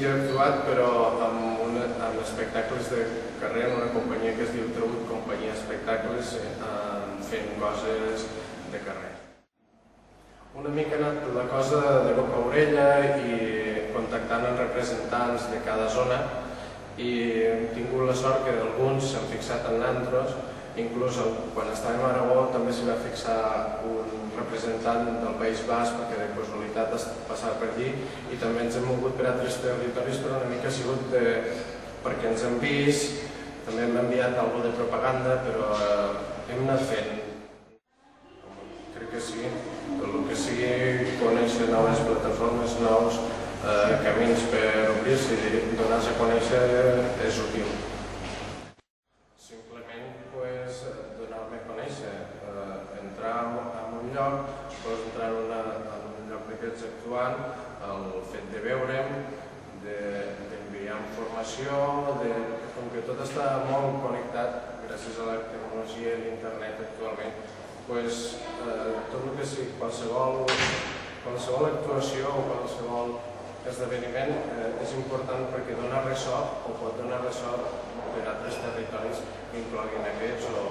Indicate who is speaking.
Speaker 1: que he actuat, però amb espectacles de carrer en una companyia que es diu Trut, companyia espectacles, fent coses de carrer. Una mica ha anat la cosa de boca a orella i contactant amb representants de cada zona, i hem tingut la sort que alguns s'han fixat en nosaltres. Inclús quan estàvem a Aragó també s'hi va fixar un representant del País Basc perquè de casualitat passava per allí, i també ens hem mogut per altres territoris, però una mica ha sigut perquè ens hem vist, també hem enviat alguna de propaganda, però hem anat fent. Crec que sí, tot el que sigui conèixer noves plataformes, nous camins per obrir-se i donar-se a conèixer és útil. Donar-me a conèixer, entrar en un lloc, entrar en un lloc d'aquests actuant, el fet de veure'm, d'enviar informació, com que tot està molt connectat gràcies a la tecnologia i l'internet actualment, tot el que sigui qualsevol actuació o qualsevol esdeveniment és important perquè dona ressò o pot donar ressò per altres territoris que incloguin aquests o